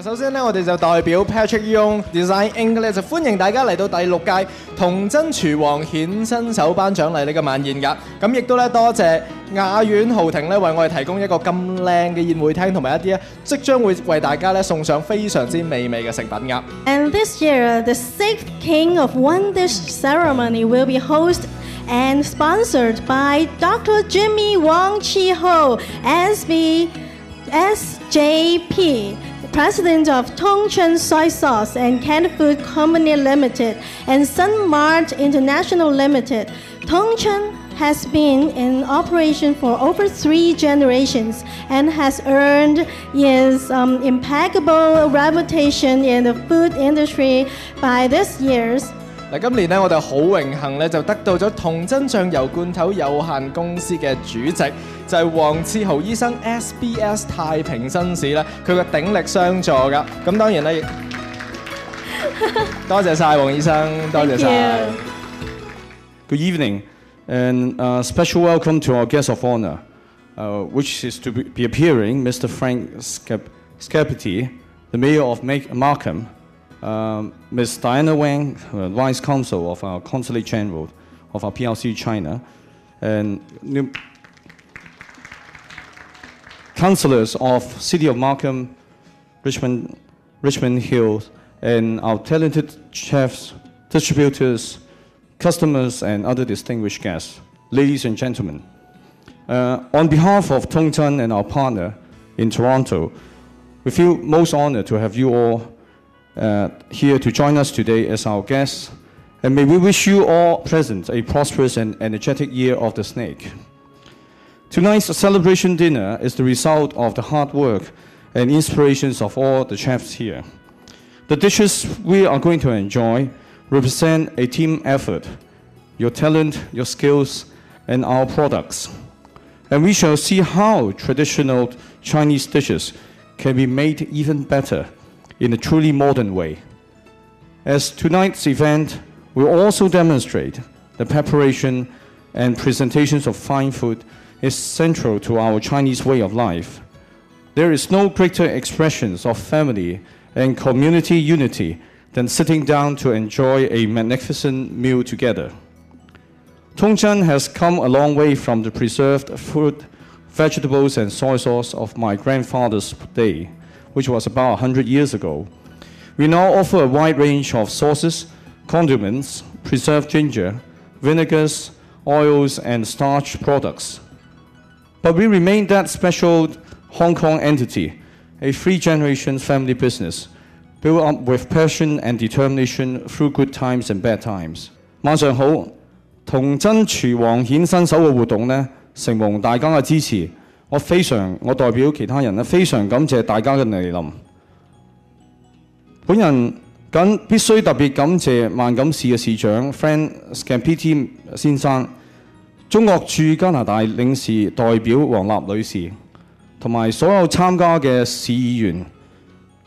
首先咧，我哋就代表 Patrick Yung Design Inc 咧，就歡迎大家嚟到第6屆童真廚王顯身手頒獎禮呢個晚宴㗎。咁亦都咧多謝雅苑豪庭咧，為我哋提供一個咁靚嘅宴會廳，同埋一啲咧即將會為大家咧送上非常之美味嘅食品㗎。And this year, the 6th King of One Dish ceremony will be hosted and sponsored by Dr. Jimmy Wong Chi Ho, SJP, President of Tongcheng Soy Sauce and Canned Food Company Limited and Sun Mart International Limited. Tongcheng has been in operation for over 3 generations and has earned its impeccable reputation in the food industry by this years. 嗱，今年咧，我哋好榮幸咧，就得到咗童真醬油罐頭有限公司嘅主席，就係黃志豪醫生 SBS 太平紳士咧，佢嘅鼎力相助㗎。咁當然咧，多謝晒黃醫生，多謝晒。Good evening, and special welcome to our guest of honor, which is to be appearing, Mr. Frank Scarpetti, the Mayor of Markham. Ms. Diana Wang, Vice Consul of our Consulate General of our PRC China, and councillors of City of Markham, Richmond Hill, and our talented chefs, distributors, customers, and other distinguished guests. Ladies and gentlemen, on behalf of Tongcheng and our partner in Toronto, we feel most honored to have you all here to join us today as our guests, and may we wish you all present a prosperous and energetic year of the snake. Tonight's celebration dinner is the result of the hard work and inspirations of all the chefs here. The dishes we are going to enjoy represent a team effort, your talent, your skills, and our products. And we shall see how traditional Chinese dishes can be made even better in a truly modern way. As tonight's event will also demonstrate the preparation and presentations of fine food is central to our Chinese way of life. There is no greater expressions of family and community unity than sitting down to enjoy a magnificent meal together. Tongcheng has come a long way from the preserved fruit, vegetables, and soy sauce of my grandfather's day, which was about 100 years ago. We now offer a wide range of sauces, condiments, preserved ginger, vinegars, oils, and starch products. But we remain that special Hong Kong entity, a 3-generation family business, built up with passion and determination through good times and bad times. 晚上好，童真廚王顯身手嘅活動呢，承蒙大家嘅支持。我代表其他人咧，非常感謝大家嘅嚟臨。本人必須特別感謝萬錦市嘅市長 Frank Scarpetti 先生、中國駐加拿大領事代表黃立女士，同埋所有參加嘅市議員、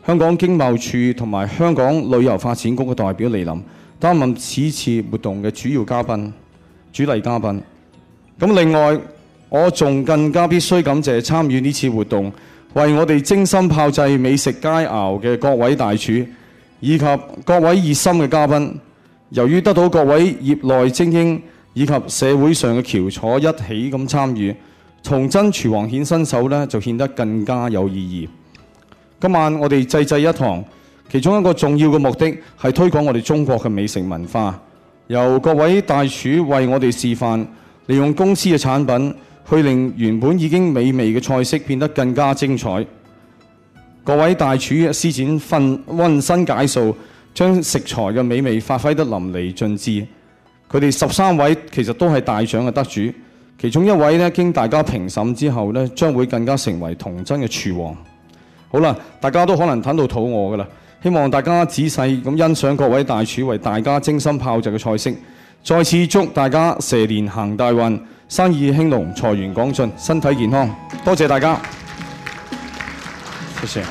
香港經貿處同埋香港旅遊發展局嘅代表嚟臨，擔任此次活動嘅主禮嘉賓。咁另外，我仲更加必須感謝參與呢次活動，為我哋精心炮製美食佳肴嘅各位大廚，以及各位熱心嘅嘉賓。由於得到各位業內精英以及社會上嘅翹楚一起咁參與，童真廚王顯身手呢就顯得更加有意義。今晚我哋濟濟一堂，其中一個重要嘅目的係推廣我哋中國嘅美食文化，由各位大廚為我哋示範，利用公司嘅產品，去令原本已經美味嘅菜式變得更加精彩。各位大廚施展溫身解數，將食材嘅美味發揮得淋漓盡致。佢哋13位其實都係大獎嘅得主，其中一位呢經大家評審之後呢，將會更加成為童真嘅廚王。好啦，大家都可能等到肚餓㗎啦，希望大家仔細咁欣賞各位大廚為大家精心炮製嘅菜式。再次祝大家蛇年行大運，生意興隆，財源廣進，身體健康。多謝大家，謝謝。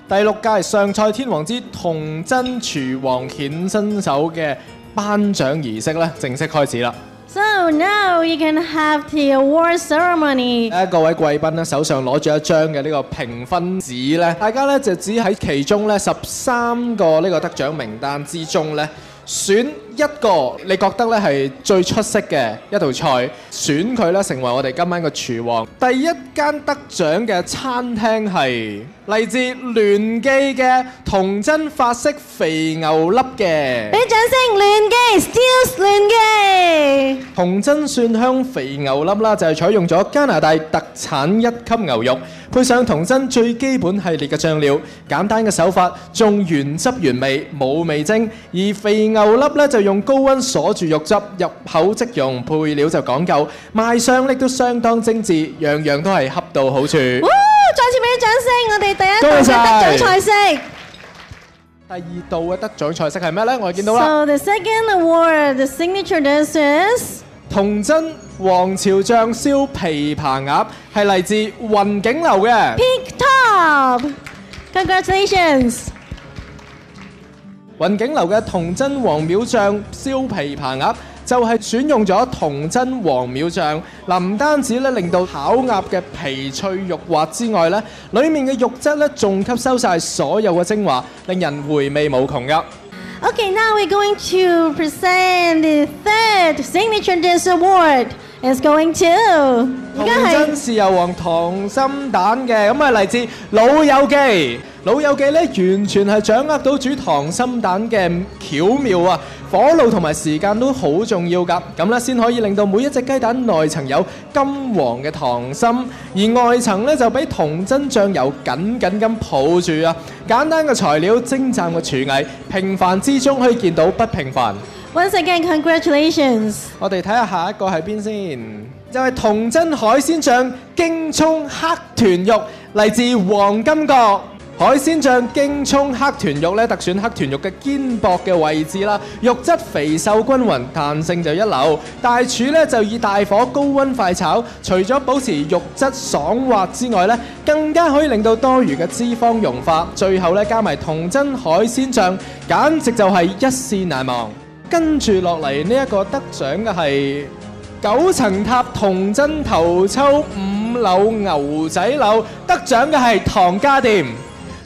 第6屆上菜天王之童真廚王顯身手嘅頒獎儀式咧正式開始啦。So now you can have the award ceremony. 各位貴賓咧手上攞住一張嘅呢個評分紙咧，大家咧就只喺其中咧13個呢個得獎名單之中咧，選一個你覺得咧係最出色嘅一道菜，選佢咧成為我哋今晚嘅廚王。第一間得獎嘅餐廳係嚟自聯記嘅童真法式肥牛粒嘅。俾掌聲，聯記 Steels 聯記。童真蒜香肥牛粒啦，就係採用咗加拿大特產1級牛肉，配上童真最基本系列嘅醬料，簡單嘅手法，仲原汁原味，冇味精。而肥牛粒咧就用高溫鎖住肉汁，入口即溶，配料就講究，賣相亦都相當精緻，樣樣都係恰到好處。再次俾啲掌聲，我哋第一道嘅得獎菜式。第2道嘅得獎菜式係咩呢？我哋見到啦。So the second award, the signature dish is 童真皇朝醬燒琵琶鴨，係嚟自雲景樓嘅。Pink Top. Congratulations. 雲景樓嘅童真黃廟醬燒琵琶鴨就係選用咗童真黃廟醬，嗱唔單止咧令到烤鴨嘅皮脆肉滑之外咧，裡面嘅肉質咧仲吸收晒所有嘅精華，令人回味無窮噶。Okay, now we're going to present the third signature dish award. It's going to 童真豉油皇溏心蛋嘅，咁係嚟自老友記。老友記咧完全係掌握到煮溏心蛋嘅巧妙啊！火路同埋時間都好重要㗎，咁咧先可以令到每一隻雞蛋內層有金黃嘅溏心，而外層咧就俾童真醬油緊緊咁抱住啊！簡單嘅材料，精湛嘅廚藝，平凡之中可以見到不平凡。Once again, congratulations. 我哋睇下下一個係邊先，就係童真海鮮醬京葱黑豚肉，嚟自黃金角。海鮮醬京葱黑豚肉咧，特選黑豚肉嘅肩膊嘅位置啦，肉質肥瘦均勻，彈性就一流。大廚咧就以大火高溫快炒，除咗保持肉質爽滑之外咧，更加可以令到多餘嘅脂肪融化。最後咧加埋童真海鮮醬，簡直就係一試難忘。跟住落嚟呢一個得獎嘅係9層塔童真頭抽5柳牛仔柳，得獎嘅係唐家店。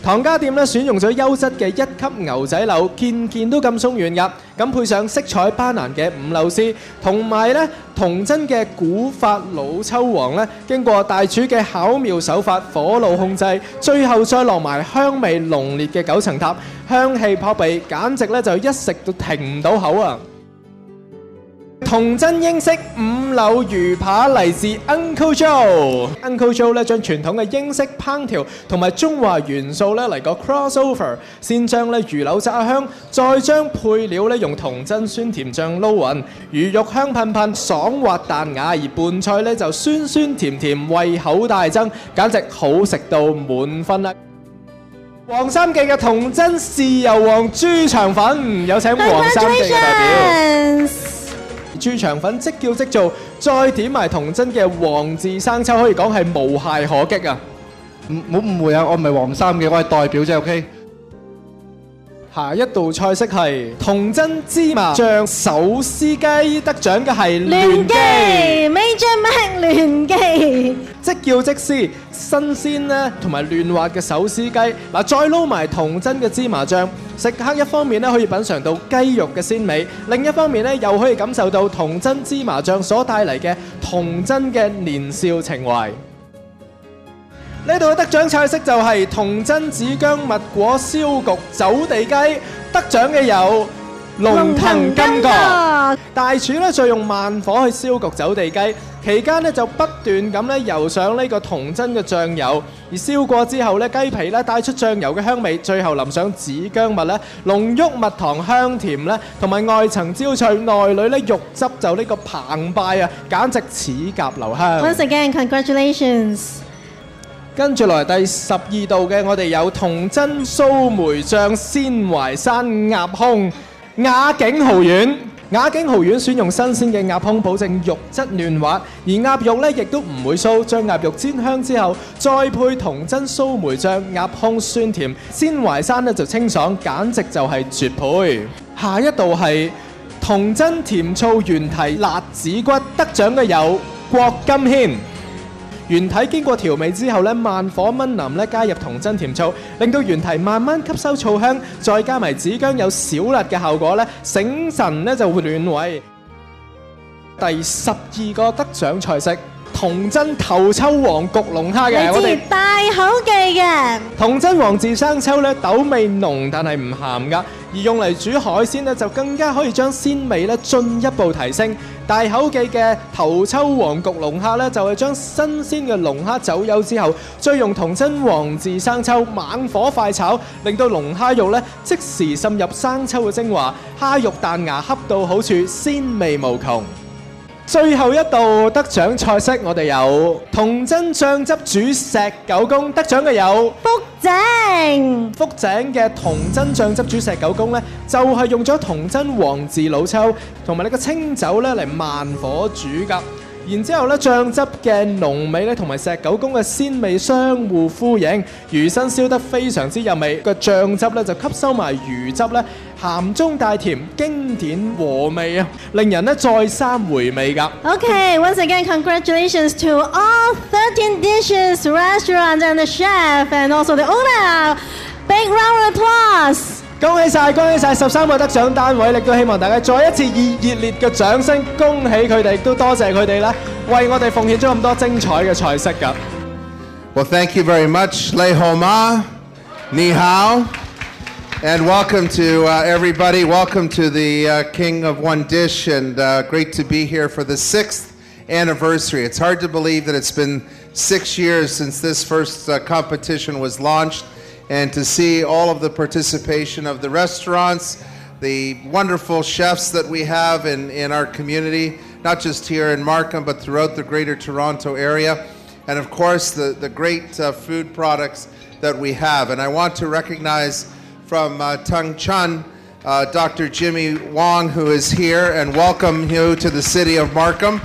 唐家店咧選用咗優質嘅1級牛仔柳，件件都咁鬆軟㗎，咁配上色彩斑斕嘅5柳絲，同埋咧童真嘅古法老抽黃咧，經過大廚嘅巧妙手法，火路控制，最後再落埋香味濃烈嘅9層塔，香氣撲鼻，簡直咧就一食都停唔到口啊！童真英式5柳魚扒嚟自 Uncle Joe。Uncle Joe 咧將傳統嘅英式烹調同埋中華元素咧嚟個 crossover， 先將咧魚柳炸香，再將配料咧用童真酸甜醬撈勻，魚肉香噴噴，爽滑彈牙，而拌菜咧就酸酸甜甜，胃口大增，簡直好食到滿分啦！黃三記嘅童真豉油皇豬腸粉，有請黃三記嘅代表。豬腸粉即叫即做，再點埋童真嘅黃字生抽，可以講係無懈可擊啊！唔好誤會啊，我唔係黃三記，我係代表啫 ，OK。下一道菜式係童真芝麻醬手撕雞，得獎嘅係聯記 Major Mac 聯記，即叫即撕，新鮮咧同埋嫩滑嘅手撕雞，嗱再撈埋童真嘅芝麻醬，食客一方面咧可以品嚐到雞肉嘅鮮美，另一方面咧又可以感受到童真芝麻醬所帶嚟嘅童真嘅年少情懷。呢度嘅得獎菜式就係童真子薑蜜果燒焗走地雞，得獎嘅有龍騰金角。大廚咧就用慢火去燒焗走地雞，期間咧就不斷咁咧油上呢個童真嘅醬油，而燒過之後咧雞皮咧帶出醬油嘅香味，最後淋上子薑蜜咧濃郁蜜糖香甜咧，同埋外層焦脆，內裏咧肉汁就呢個澎湃啊，簡直齒頰留香。Once again, congratulations. 跟住來第12道嘅，我哋有童真蘇梅醬鮮淮山鴨胸雅景豪苑。雅景豪苑選用新鮮嘅鴨胸，保證肉質嫩滑，而鴨肉咧亦都唔會酥。將鴨肉煎香之後，再配童真蘇梅醬，鴨胸酸甜，鮮淮山咧就清爽，簡直就係絕配。下一道係童真甜醋原蹄辣子骨，得獎嘅有郭金軒。原蹄經過調味之後咧，慢火燜腍咧，加入童真甜醋，令到原蹄慢慢吸收醋香，再加埋子薑有小辣嘅效果咧，醒神咧就會暖胃。第12個得獎菜式，童真頭抽黃焗龍蝦嘅，嚟自大口記嘅。童真黃字生抽咧，豆味濃但係唔鹹噶，而用嚟煮海鮮咧就更加可以將鮮味咧進一步提升。大口記嘅頭抽黃焗龍蝦咧，就係將新鮮嘅龍蝦走幼之後，再用童真黃字生抽猛火快炒，令到龍蝦肉咧即時滲入生抽嘅精華，蝦肉彈牙恰到好處，鮮味無窮。最後一道得獎菜式，我哋有童真醬汁煮石狗公，得獎嘅有福井。福井嘅童真醬汁煮石狗公呢，就係用咗童真黃字老抽同埋呢個清酒呢嚟慢火煮㗎。然之後咧，醬汁嘅濃味咧，同埋石狗公嘅鮮味相互呼應，魚身燒得非常之入味，個醬汁咧就吸收埋魚汁咧，鹹中帶甜，經典和味啊，令人咧再三回味㗎。Okay, once again, congratulations to all 13 Dishes Restaurant and the chef and also the owner. Big round of applause! 恭喜晒13個得獎單位，亦都希望大家再一次以熱烈嘅掌聲恭喜佢哋，亦都多謝佢哋咧，為我哋奉獻咗咁多精彩嘅菜式㗎。Well, thank you very much, Lei Ho Ma, Ni Hao, and welcome to everybody. Welcome to the King of One Dish, and great to be here for the 6th anniversary. It's hard to believe that it's been 6 years since this first competition was launched. And to see all of the participation of the restaurants, the wonderful chefs that we have in our community, not just here in Markham, but throughout the greater Toronto area. And of course, the great food products that we have. And I want to recognize from Tung Chun, Dr. Jimmy Wong, who is here, and welcome you to the city of Markham.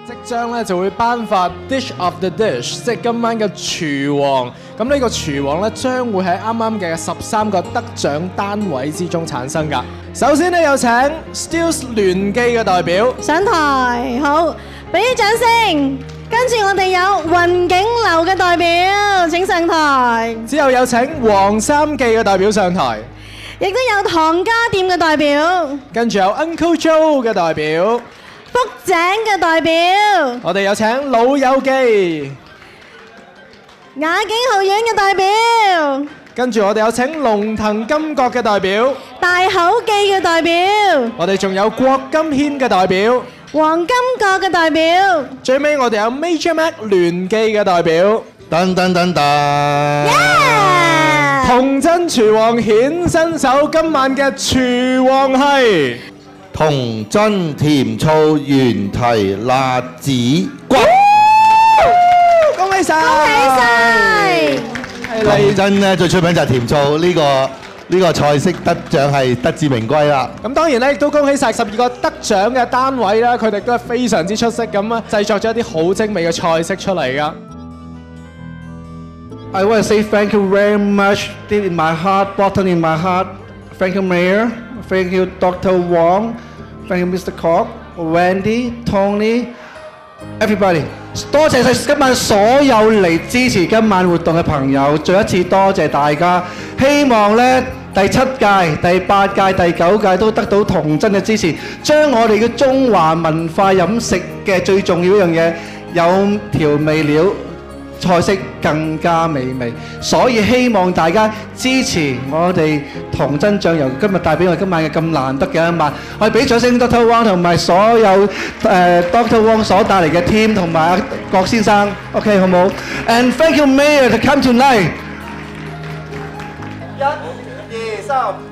即將咧就會頒發 Dish of the Dish， 即係今晚嘅廚王。咁呢個廚王咧將會喺啱啱嘅13個得獎單位之中產生㗎。首先咧有請 Steels 聯記嘅代表上台，好，俾啲掌聲。跟住我哋有雲景樓嘅代表請上台，之後有請黃三記嘅代表上台，亦都有唐家店嘅代表，跟住有 Uncle Joe 嘅代表。福井嘅代表，我哋有請老友記，雅景豪苑嘅代表，跟住我哋有請龍騰金閣嘅代表，大口記嘅代表，我哋仲有郭金軒嘅代表，黃金閣嘅代表，最尾我哋有 Major Mac 聯記嘅代表，噔噔噔噔，童真廚王顯身手，今晚嘅廚王係童真甜醋原蹄辣子骨，恭喜晒！恭喜晒！童真咧最出名就係甜醋，呢個菜式得獎係得至名歸啦。咁當然咧，亦都恭喜晒12個得獎嘅單位啦，佢哋都係非常之出色咁啊，製作咗一啲好精美嘅菜式出嚟噶。I want to say thank you very much, deep in my heart, bottom in my heart. Thank you, Mayor. Thank you, Dr. Wong. Thank you, Mr. Kok, Wendy, Tony, everybody. 多謝晒今晚所有嚟支持今晚活動嘅朋友，再一次多謝大家。希望呢第7屆、第8屆、第9屆都得到童真嘅支持，將我哋嘅中華文化飲食嘅最重要一樣嘢有調味料。菜式更加美味，所以希望大家支持我哋童真醬油，今日帶俾我哋今晚嘅咁難得嘅一晚，我哋俾掌聲 Dr. Wong 同埋所有Dr. Wong 所帶嚟嘅 team 同埋阿郭先生 ，OK 好冇 ？And thank you Mayor to come tonight。1、2、3。